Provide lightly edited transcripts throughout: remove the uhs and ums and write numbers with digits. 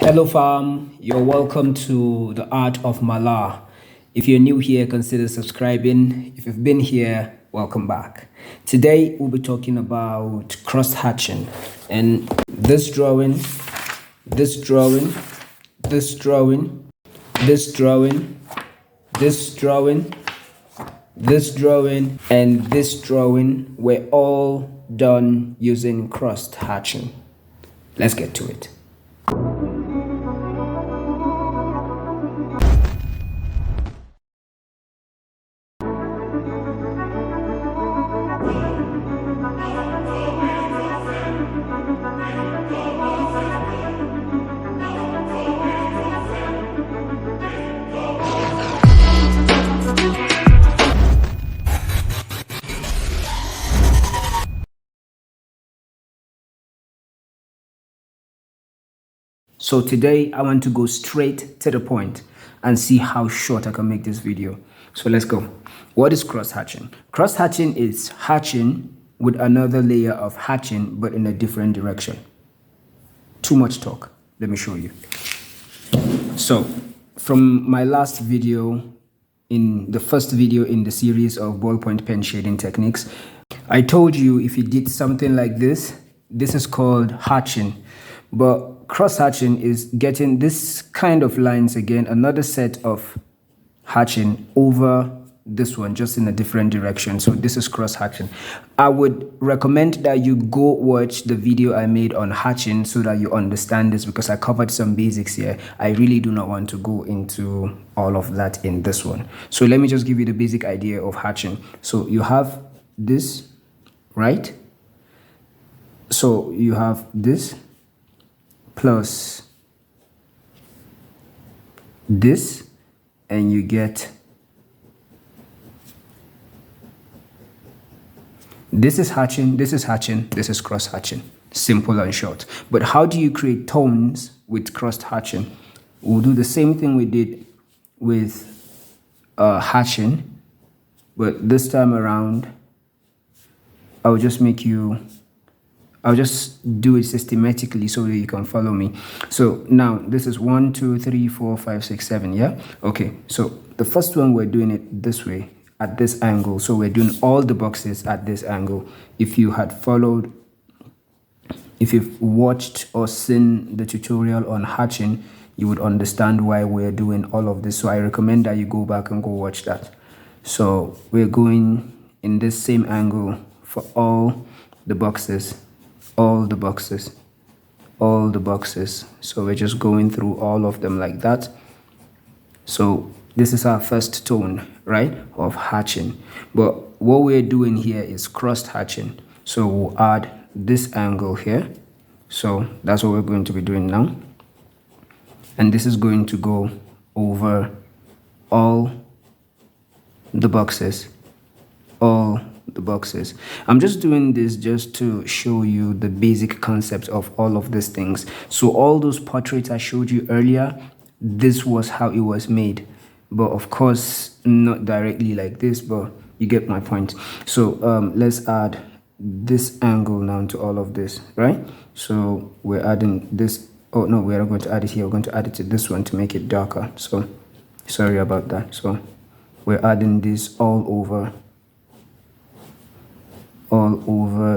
Hello fam, you're welcome to the Art of Mala. If you're new here, consider subscribing. If you've been here, welcome back. Today we'll be talking about cross-hatching, and this drawing, this drawing, this drawing, this drawing, this drawing, this drawing, and this drawing were all done using cross-hatching. Let's get to it. So today I want to go straight to the point and see how short I can make this video. So let's go. What is cross-hatching? Cross-hatching is hatching with another layer of hatching but in a different direction. Too much talk. Let me show you. So from my last video, in the first video in the series of ballpoint pen shading techniques, I told you if you did something like this, this is called hatching. But cross-hatching is getting this kind of lines again, another set of hatching over this one, just in a different direction. So this is cross-hatching. I would recommend that you go watch the video I made on hatching so that you understand this, because I covered some basics here. I really do not want to go into all of that in this one. So let me just give you the basic idea of hatching. So you have this, right? So you have this plus this, and you get this is hatching, this is hatching, this is cross hatching. Simple and short. But how do you create tones with cross hatching? We'll do the same thing we did with hatching, but this time around I'll just do it systematically so that you can follow me. So now this is 1, 2, 3, 4, 5, 6, 7. Yeah. Okay. So the first one, we're doing it this way at this angle. So we're doing all the boxes at this angle. If you had followed, if you've watched or seen the tutorial on hatching, you would understand why we're doing all of this. So I recommend that you go back and go watch that. So we're going in this same angle for all the boxes. All the boxes. So we're just going through all of them like that. So this is our first tone, right, of hatching. But what we're doing here is cross hatching. So we'll add this angle here. So that's what we're going to be doing now. And this is going to go over all the boxes. All the boxes. I'm just doing this just to show you the basic concept of all of these things. So all those portraits I showed you earlier, this was how it was made, but of course not directly like this, but you get my point. So let's add this angle now to all of this, right? So we're adding this. Oh no, we're not going to add it here. We're going to add it to this one to make it darker. So sorry about that. So we're adding this all over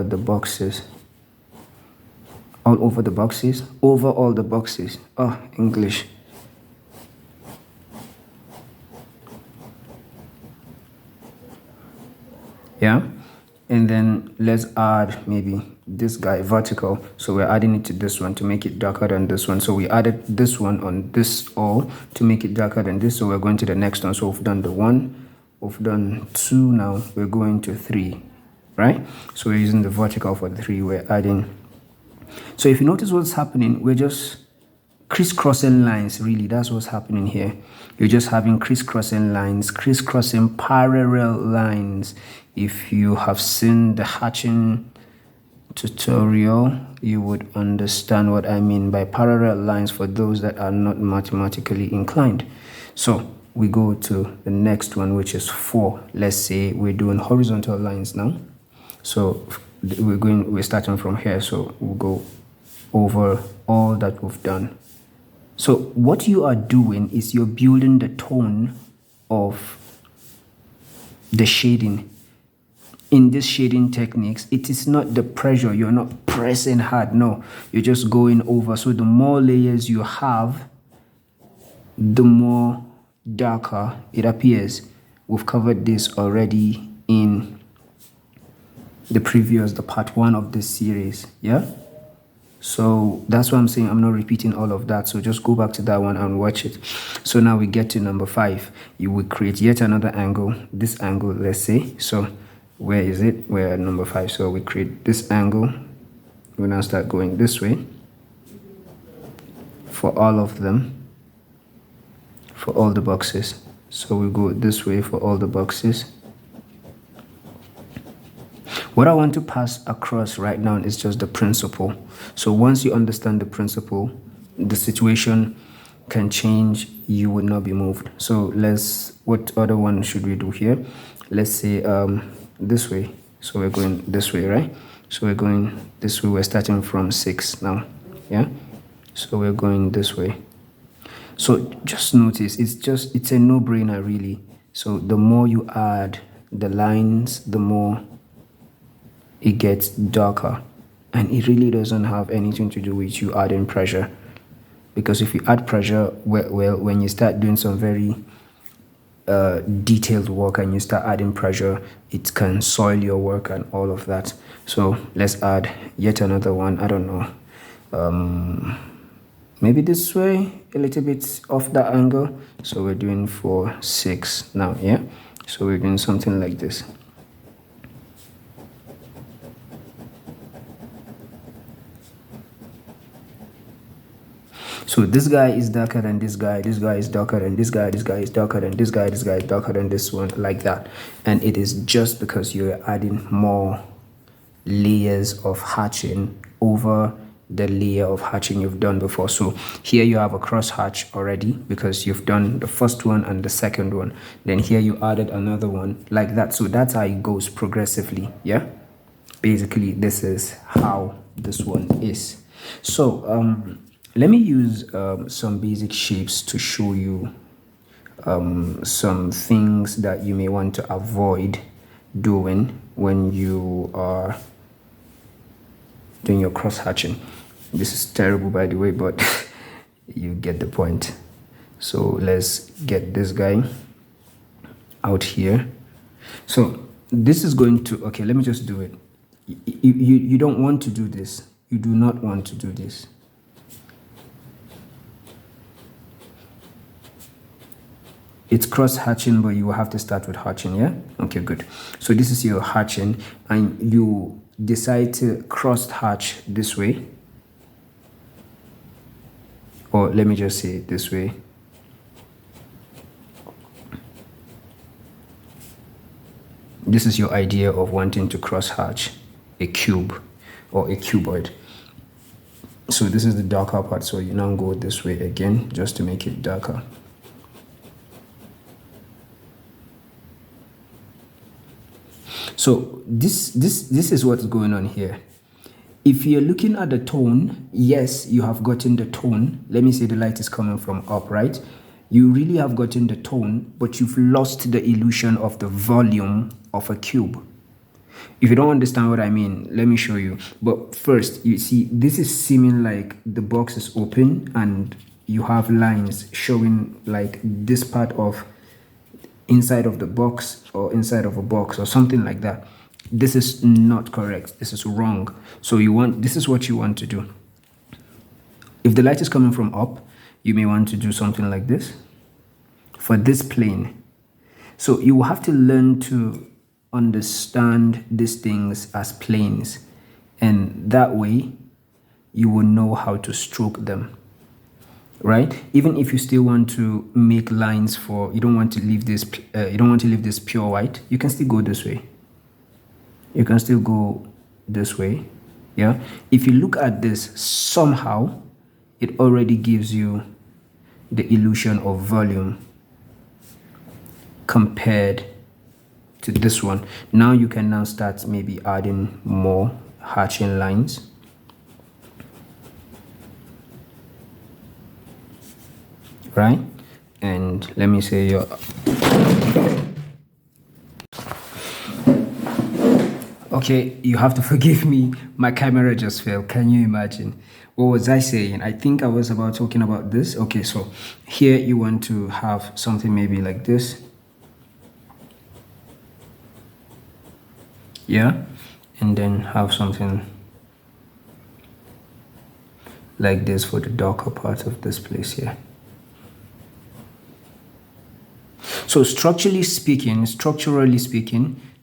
the boxes, over all the boxes. Oh, English. Yeah. And then let's add maybe this guy vertical. So we're adding it to this one to make it darker than this one. So we added this one on this all to make it darker than this. So we're going to the next one. So we've done the 1, we've done 2, now we're going to 3. Right? So we're using the vertical for the 3, we're adding. So if you notice what's happening, we're just crisscrossing lines, really. That's what's happening here. You're just having crisscrossing lines, crisscrossing parallel lines. If you have seen the hatching tutorial, you would understand what I mean by parallel lines for those that are not mathematically inclined. So we go to the next one, which is 4. Let's say we're doing horizontal lines now. So we're starting from here. So we'll go over all that we've done. So what you are doing is you're building the tone of the shading. In this shading techniques, it is not the pressure, you're not pressing hard, no, you're just going over. So the more layers you have, the more darker it appears. We've covered this already in the part 1 of this series, yeah. So that's why I'm saying I'm not repeating all of that. So just go back to that one and watch it. So now we get to number 5. You will create yet another angle, this angle, let's say. So where is it? We're at number 5. So we create this angle. We now start going this way for all of them, for all the boxes. So we go this way for all the boxes. What I want to pass across right now is just the principle. So once you understand the principle, the situation can change, you would not be moved. So what other one should we do here? Let's say this way. So we're going this way, right? So we're going this way. We're starting from 6 now, yeah? So we're going this way. So just notice, it's a no-brainer really. So the more you add the lines, the more it gets darker, and it really doesn't have anything to do with you adding pressure, because if you add pressure, well, when you start doing some very detailed work and you start adding pressure, it can soil your work and all of that. So let's add yet another one. I don't know, maybe this way, a little bit off that angle. So we're doing 4, 6 now, yeah. So we're doing something like this. So this guy is darker than this guy is darker than this guy is darker than this guy is darker than this one, like that. And it is just because you're adding more layers of hatching over the layer of hatching you've done before. So here you have a cross hatch already because you've done the first one and the second one. Then here you added another one, like that. So that's how it goes progressively, yeah. Basically, this is how this one is. So let me use some basic shapes to show you some things that you may want to avoid doing when you are doing your cross hatching. This is terrible, by the way, but you get the point. So let's get this guy out here. So this is going to, okay, let me just do it. You don't want to do this. You do not want to do this. It's cross hatching, but you will have to start with hatching, yeah? Okay, good. So this is your hatching, and you decide to cross hatch this way. Or let me just say it this way. This is your idea of wanting to cross hatch a cube or a cuboid. So this is the darker part, so you now go this way again just to make it darker. So this is what's going on here. If you're looking at the tone, yes, you have gotten the tone. Let me say the light is coming from up, right? You really have gotten the tone, but you've lost the illusion of the volume of a cube. If you don't understand what I mean, let me show you. But first, you see, this is seeming like the box is open and you have lines showing like this part of inside of the box or inside of a box or something like that. This is not correct. This is wrong. So this is what you want to do. If the light is coming from up, you may want to do something like this for this plane. So you will have to learn to understand these things as planes, and that way you will know how to stroke them. Right? Even if you still want to make lines for, you don't want to leave this pure white, you can still go this way. You can still go this way. Yeah. If you look at this, somehow it already gives you the illusion of volume compared to this one. Now you can now start maybe adding more hatching lines. right? And let me say your okay, you have to forgive me, my camera just fell. Can you imagine? What was I saying? I think I was about talking about this. Okay, so here you want to have something maybe like this, yeah, and then have something like this for the darker part of this place here. So structurally speaking,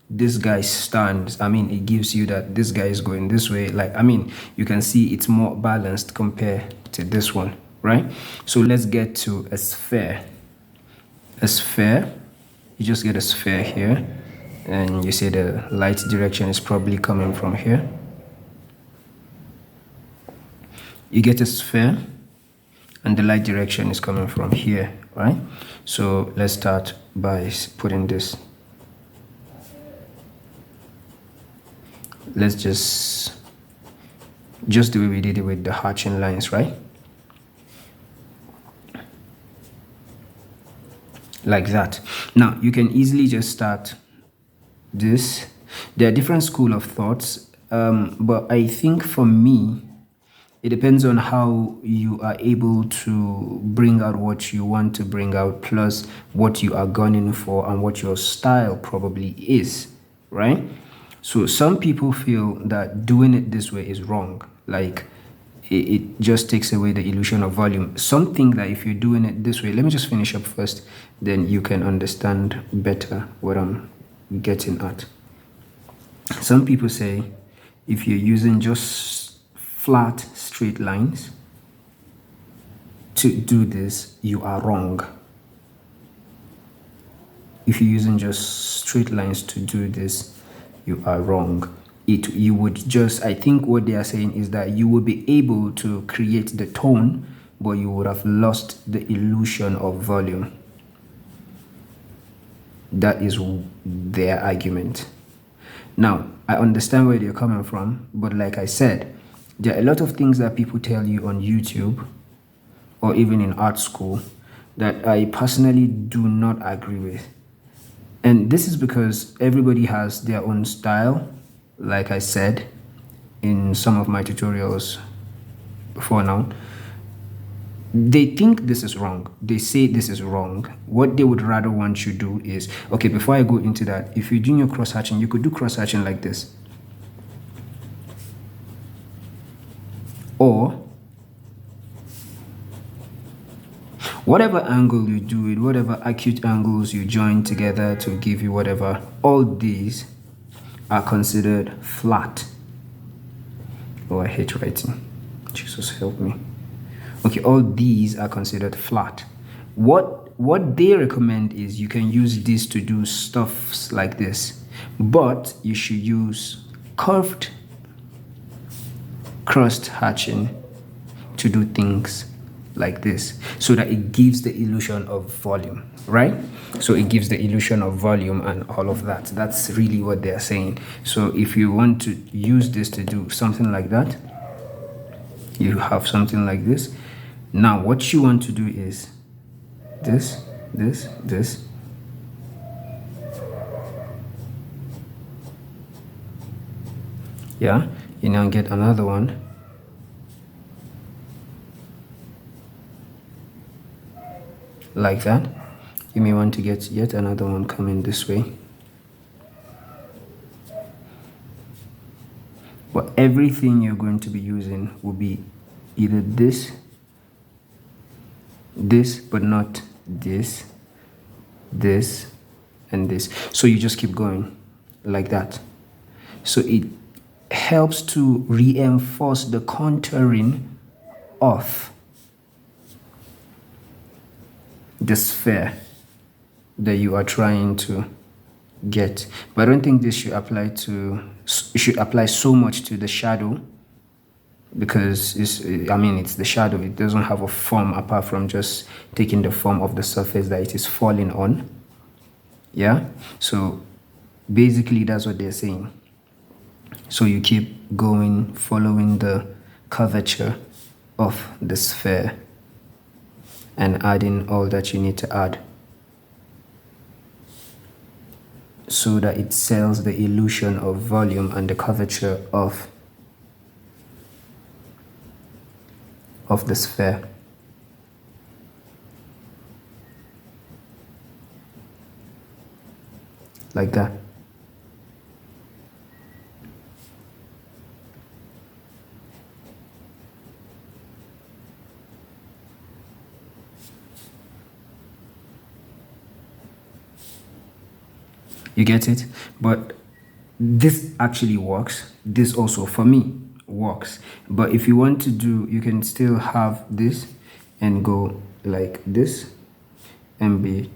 this guy stands. I mean, it gives you that this guy is going this way. Like, I mean, you can see it's more balanced compared to this one, right? So let's get to a sphere. A sphere, you just get a sphere here, and you say the light direction is probably coming from here. You get a sphere, and the light direction is coming from here, right? So let's start by putting this. Let's just the way we did it with the hatching lines, right? Like that. Now you can easily just start this. There are different school of thoughts, but I think for me, it depends on how you are able to bring out what you want to bring out, plus what you are gunning for and what your style probably is, right? So some people feel that doing it this way is wrong. Like it just takes away the illusion of volume. Some think that if you're doing it this way, let me just finish up first, then you can understand better what I'm getting at. Some people say if you're using just flat straight lines to do this, you are wrong. If you're using just straight lines to do this, you are wrong. You would just, I think what they are saying is that you will be able to create the tone, but you would have lost the illusion of volume. That is their argument. Now, I understand where they're coming from, but like I said, there are a lot of things that people tell you on YouTube or even in art school that I personally do not agree with. And this is because everybody has their own style, like I said in some of my tutorials before now. They think this is wrong. They say this is wrong. What they would rather want you to do is, okay, before I go into that, if you're doing your cross-hatching, you could do cross-hatching like this. Or whatever angle you do it, whatever acute angles you join together to give you whatever, all these are considered flat. Oh, I hate writing. Jesus help me. Okay, all these are considered flat. What they recommend is you can use this to do stuff like this, but you should use curved cross hatching to do things like this, so that it gives the illusion of volume, right? So it gives the illusion of volume and all of that. That's really what they are saying. So if you want to use this to do something like that, you have something like this. Now what you want to do is this. Yeah, you now get another one. Like that. You may want to get yet another one coming this way. But everything you're going to be using will be either this, but not this, and this. So you just keep going like that. So it helps to reinforce the contouring of the sphere that you are trying to get. But I don't think this should apply so much to the shadow, because it's the shadow. It doesn't have a form apart from just taking the form of the surface that it is falling on. Yeah, so basically that's what they're saying. So you keep going, following the curvature of the sphere and adding all that you need to add so that it sells the illusion of volume and the curvature of the sphere. Like that. You get it? But this actually works. This also, for me, works. But if you want to do, you can still have this and go like this and be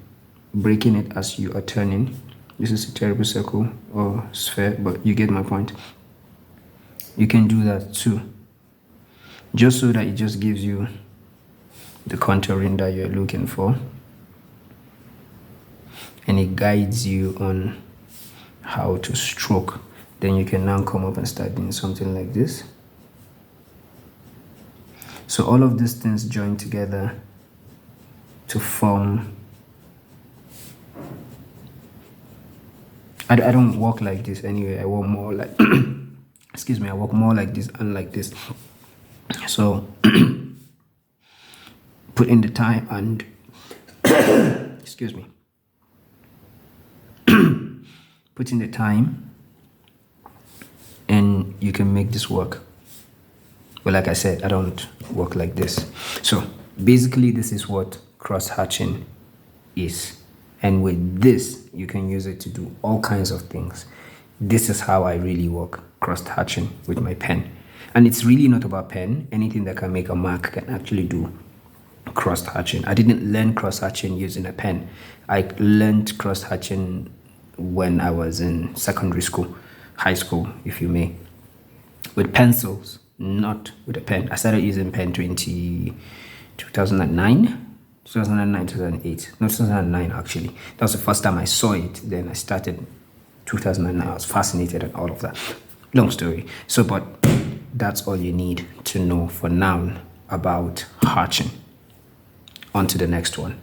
breaking it as you are turning. This is a terrible circle or sphere, but you get my point. You can do that too, just so that it just gives you the contouring that you're looking for, and it guides you on how to stroke. Then you can now come up and start doing something like this. So all of these things join together to form. I don't walk like this anyway. I walk more like excuse me, I walk more like this and like this. So put in the time and excuse me, put in the time and you can make this work. But like I said, I don't work like this. So basically this is what cross-hatching is. And with this, you can use it to do all kinds of things. This is how I really work cross-hatching with my pen. And it's really not about pen. Anything that can make a mark can actually do cross-hatching. I didn't learn cross-hatching using a pen. I learned cross-hatching when I was in secondary school, high school, if you may, with pencils, not with a pen. I started using pen 2009, 2008. No, 2009 actually. That was the first time I saw it. Then I started 2009. I was fascinated and all of that. Long story. So, but that's all you need to know for now about hatching. On to the next one.